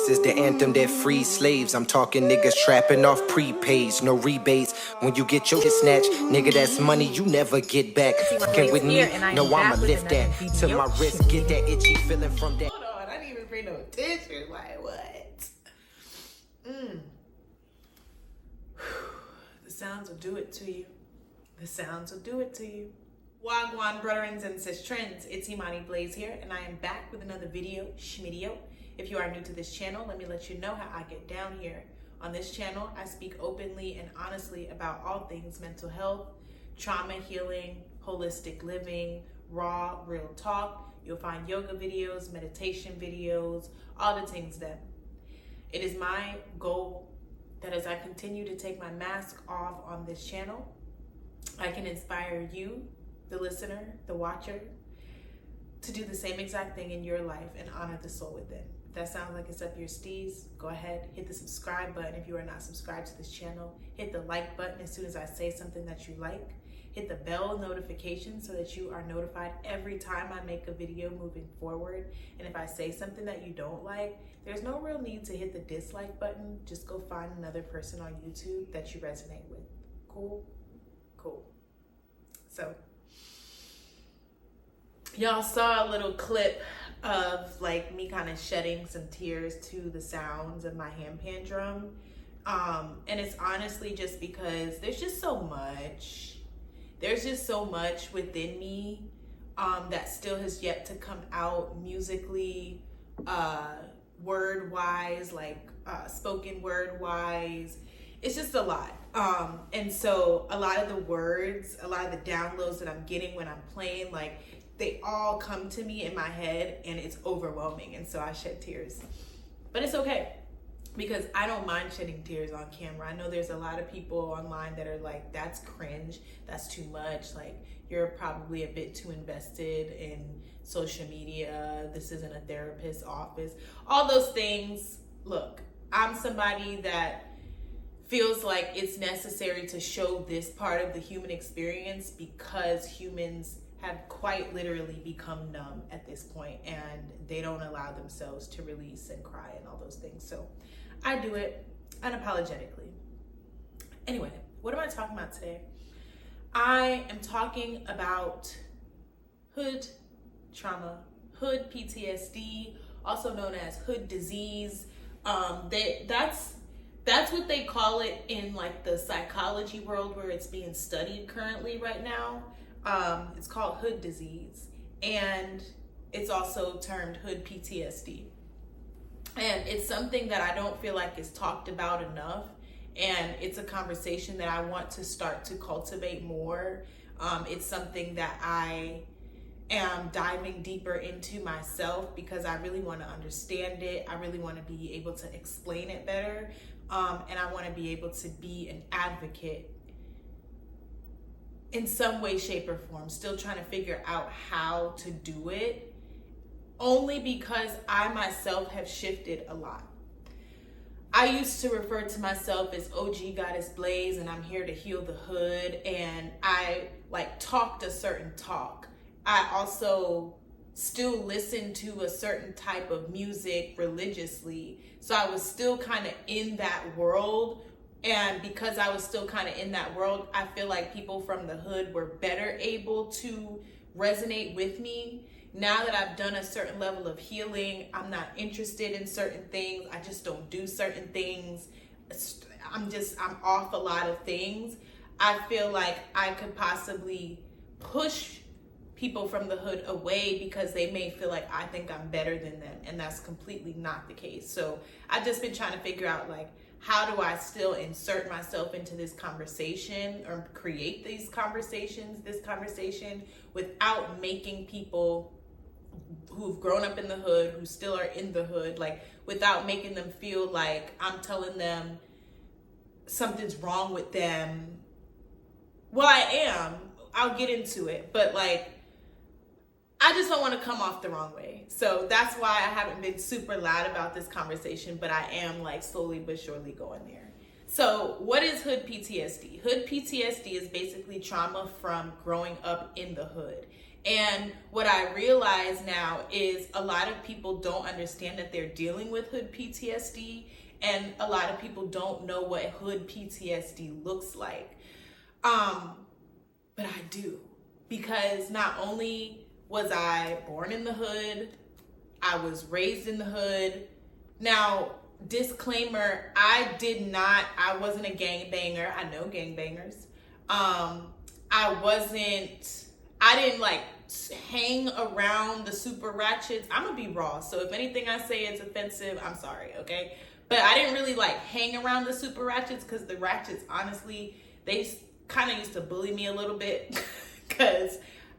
This is the anthem that frees slaves. I'm talking niggas trapping off prepays, no rebates. When you get your shit snatched, nigga, that's money you never get back. Fucking with me, no, I'ma lift that to my wrist, get that itchy feeling from that. Hold on, I didn't even pay no attention. Like, what? The sounds will do it to you. The sounds will do it to you. Wagwan brethrens and sistrens, it's Imani Blaze here, and I am back with another video, Schmidio. If you are new to this channel, let me let you know how I get down here. On this channel, I speak openly and honestly about all things mental health, trauma healing, holistic living, raw, real talk. You'll find yoga videos, meditation videos, all the things that. It is my goal that as I continue to take my mask off on this channel, I can inspire you, the listener, the watcher, to do the same exact thing in your life and honor the soul within. If that sounds like it's up your steez, go ahead, hit the subscribe button. If you are not subscribed to this channel, hit the like button as soon as I say something that you like. Hit the bell notification so that you are notified every time I make a video moving forward. And if I say something that you don't like, there's no real need to hit the dislike button. Just go find another person on YouTube that you resonate with. Cool? Cool. So, y'all saw a little clip of like me kind of shedding some tears to the sounds of my handpan drum. And it's honestly just because there's just so much within me that still has yet to come out musically, word wise, like spoken word wise. It's just a lot. And so a lot of the words, a lot of the downloads that I'm getting when I'm playing, like they all come to me in my head and it's overwhelming. And so I shed tears, but it's okay because I don't mind shedding tears on camera. I know there's a lot of people online that are like, that's cringe. That's too much. Like you're probably a bit too invested in social media. This isn't a therapist's office. All those things. Look, I'm somebody that feels like it's necessary to show this part of the human experience because humans have quite literally become numb at this point and they don't allow themselves to release and cry and all those things. So I do it unapologetically. Anyway, what am I talking about today? I am talking about hood trauma, hood PTSD, also known as hood disease. That's what they call it in like the psychology world where it's being studied currently right now. It's called hood disease and it's also termed hood PTSD. And it's something that I don't feel like is talked about enough. And it's a conversation that I want to start to cultivate more. It's something that I am diving deeper into myself because I really want to understand it. I really want to be able to explain it better. And I want to be able to be an advocate in some way, shape, or form. Still trying to figure out how to do it, only because I myself have shifted a lot. I used to refer to myself as OG Goddess Blaze and I'm here to heal the hood, and I like talked a certain talk. I also still listen to a certain type of music religiously. So I was still kind of in that world. And because I was still kind of in that world, I feel like people from the hood were better able to resonate with me. Now that I've done a certain level of healing, I'm not interested in certain things. I just don't do certain things. I'm off a lot of things. I feel like I could possibly push people from the hood away because they may feel like I think I'm better than them, and that's completely not the case. So I've just been trying to figure out like, how do I still insert myself into this conversation or create this conversation without making people who've grown up in the hood, who still are in the hood, like without making them feel like I'm telling them something's wrong with them. Well, I am. I'll get into it, but like, I just don't want to come off the wrong way. So that's why I haven't been super loud about this conversation, but I am like slowly but surely going there. So what is hood PTSD? Hood PTSD is basically trauma from growing up in the hood. And what I realize now is a lot of people don't understand that they're dealing with hood PTSD, and a lot of people don't know what hood PTSD looks like. But I do, because not only was I born in the hood, I was raised in the hood. Like, disclaimer, I wasn't a gangbanger. I know gangbangers. I didn't like hang around the super ratchets. I'm gonna be raw, so if anything I say is offensive, I'm sorry, okay? But I didn't really like hang around the super ratchets, because the ratchets, honestly, they kind of used to bully me a little bit because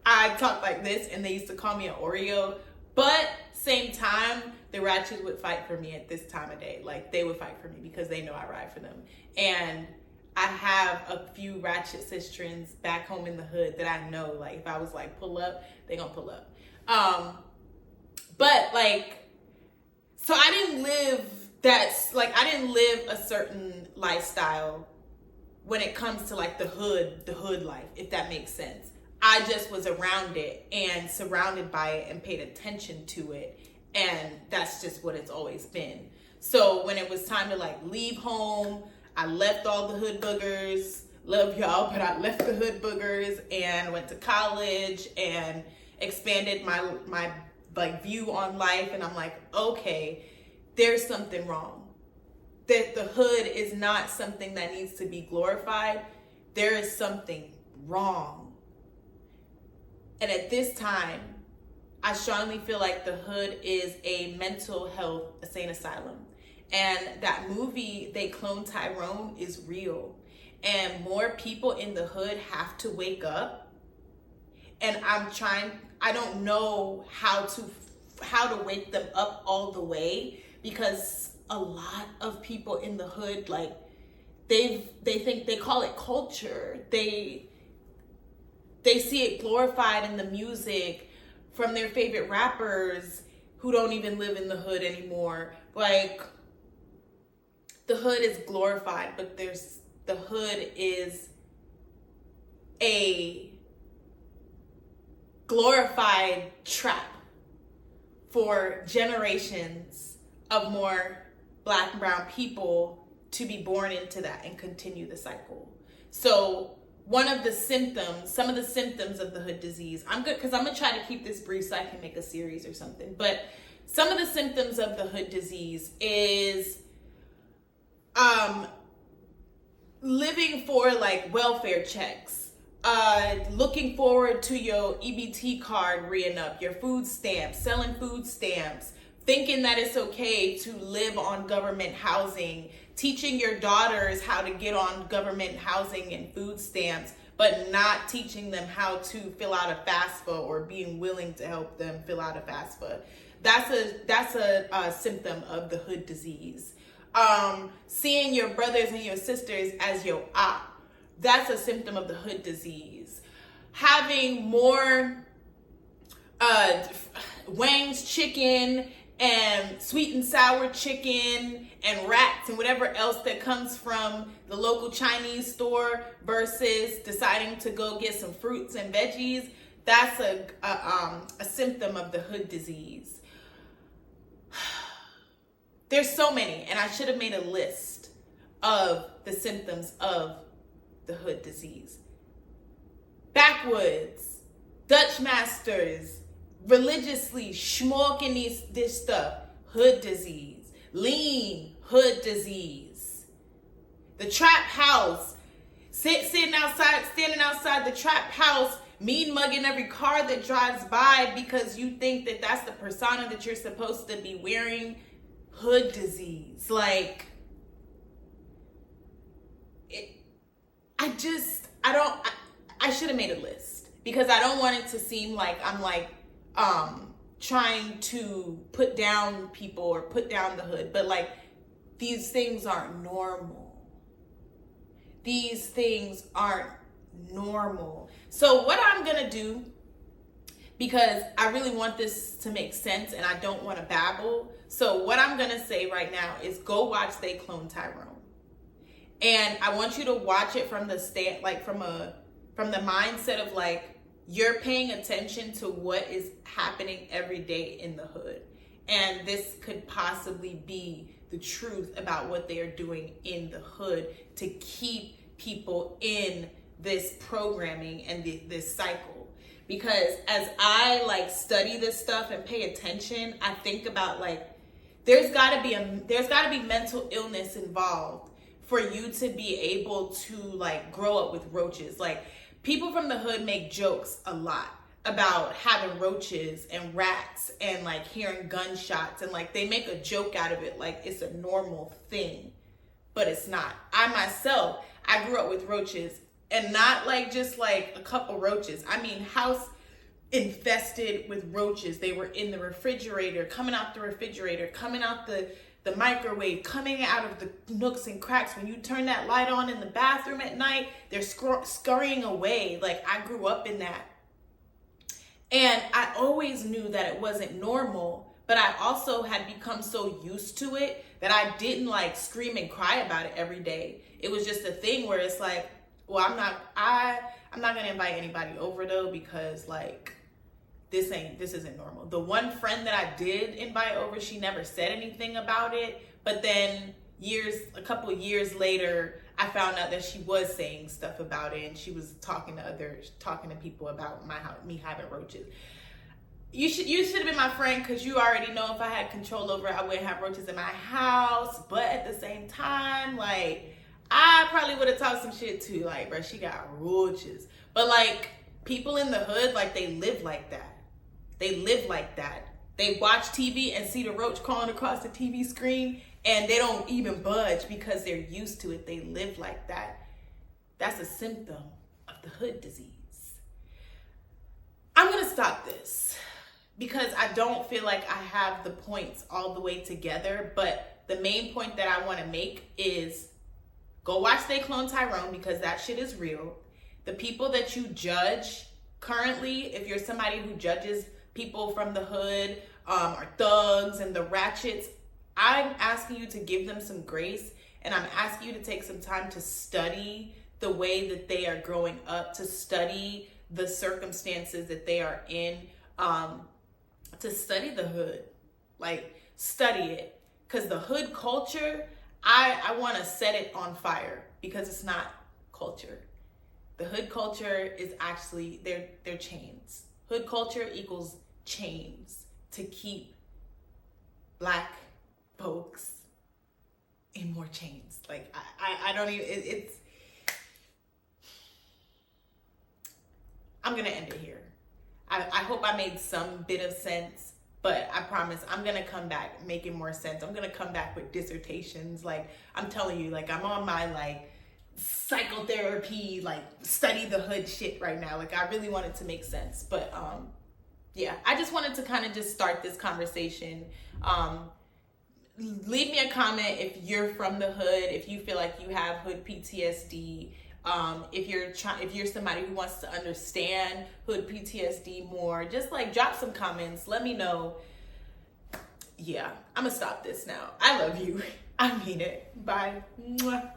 I talked like this and they used to call me an Oreo. But same time, the ratchets would fight for me at this time of day. Like, they would fight for me because they know I ride for them. And I have a few ratchet sisters back home in the hood that I know, like, if I was like, pull up, they gonna pull up. But like, so I didn't live a certain lifestyle when it comes to like the hood life, if that makes sense. I just was around it and surrounded by it and paid attention to it. And that's just what it's always been. So when it was time to like leave home, I left all the hood boogers. Love y'all, but I left the hood boogers and went to college and expanded my like view on life. And I'm like, okay, there's something wrong. That the hood is not something that needs to be glorified. There is something wrong. And at this time, I strongly feel like the hood is a mental health insane asylum. And that movie, They Clone Tyrone, is real. And more people in the hood have to wake up. And I don't know how to wake them up all the way, because a lot of people in the hood, like, they think, they call it culture. They see it glorified in the music from their favorite rappers who don't even live in the hood anymore. Like, the hood is glorified, but the hood is a glorified trap for generations of more Black and brown people to be born into that and continue the cycle. So some of the symptoms of the hood disease, I'm going to try to keep this brief so I can make a series or something, but some of the symptoms of the hood disease is living for like welfare checks, looking forward to your EBT card re-up, your food stamps, selling food stamps, thinking that it's okay to live on government housing, teaching your daughters how to get on government housing and food stamps, but not teaching them how to fill out a FAFSA or being willing to help them fill out a FAFSA. That's a symptom of the hood disease. Seeing your brothers and your sisters as your op, that's a symptom of the hood disease. Having more Wang's chicken and sweet and sour chicken and rats and whatever else that comes from the local Chinese store versus deciding to go get some fruits and veggies, that's a symptom of the hood disease. There's so many, and I should have made a list of the symptoms of the hood disease. Backwoods, Dutch masters, religiously smoking this stuff, hood disease. Lean, hood disease. The trap house, standing outside the trap house, mean mugging every car that drives by because you think that that's the persona that you're supposed to be wearing. Hood disease. Like, I should have made a list, because I don't want it to seem like I'm like trying to put down people or put down the hood, but like, these things aren't normal. These things aren't normal. So what I'm gonna do, because I really want this to make sense and I don't want to babble, so what I'm gonna say right now is go watch They Clone Tyrone. And I want you to watch it from the from the mindset of like, you're paying attention to what is happening every day in the hood. And this could possibly be the truth about what they are doing in the hood to keep people in this programming and this cycle. Because as I like study this stuff and pay attention, I think about like, there's gotta be mental illness involved for you to be able to like grow up with roaches. Like, people from the hood make jokes a lot about having roaches and rats and like hearing gunshots, and like they make a joke out of it like it's a normal thing, but it's not. I myself, I grew up with roaches, and not like just like a couple roaches. I mean, house infested with roaches. They were in the refrigerator, coming out the refrigerator, coming out the microwave, coming out of the nooks and cracks. When you turn that light on in the bathroom at night, they're scurrying away. Like, I grew up in that. And I always knew that it wasn't normal, but I also had become so used to it that I didn't like scream and cry about it every day. It was just a thing where it's like, well, I'm not gonna invite anybody over though, because like, this isn't normal. The one friend that I did invite over, she never said anything about it. But then a couple of years later, I found out that she was saying stuff about it, and she was talking to people about me having roaches. You should have been my friend, because you already know if I had control over it, I wouldn't have roaches in my house. But at the same time, like, I probably would have talked some shit too. Like, bro, she got roaches. But like, people in the hood, like, they live like that. They live like that. They watch TV and see the roach crawling across the TV screen, and they don't even budge because they're used to it. They live like that. That's a symptom of the hood disease. I'm gonna stop this because I don't feel like I have the points all the way together, but the main point that I wanna make is go watch They Clone Tyrone, because that shit is real. The people that you judge currently, if you're somebody who judges people from the hood or thugs and the ratchets, I'm asking you to give them some grace, and I'm asking you to take some time to study the way that they are growing up, to study the circumstances that they are in, to study the hood. Like, study it. Because the hood culture, I want to set it on fire, because it's not culture. The hood culture is actually, they're chains. Hood culture equals chains to keep Black folks in more chains. Like, I don't even, it's, I'm gonna end it here. I hope I made some bit of sense, but I promise I'm gonna come back making more sense. I'm gonna come back with dissertations. Like, I'm telling you, like, I'm on my like psychotherapy, like study the hood shit right now. Like, I really want it to make sense. But yeah, I just wanted to kind of just start this conversation. Leave me a comment if you're from the hood, if you feel like you have hood PTSD, if you're somebody who wants to understand hood PTSD more. Just like drop some comments, let me know. Yeah, I'm gonna stop this now. I love you. I mean it. Bye. Mwah.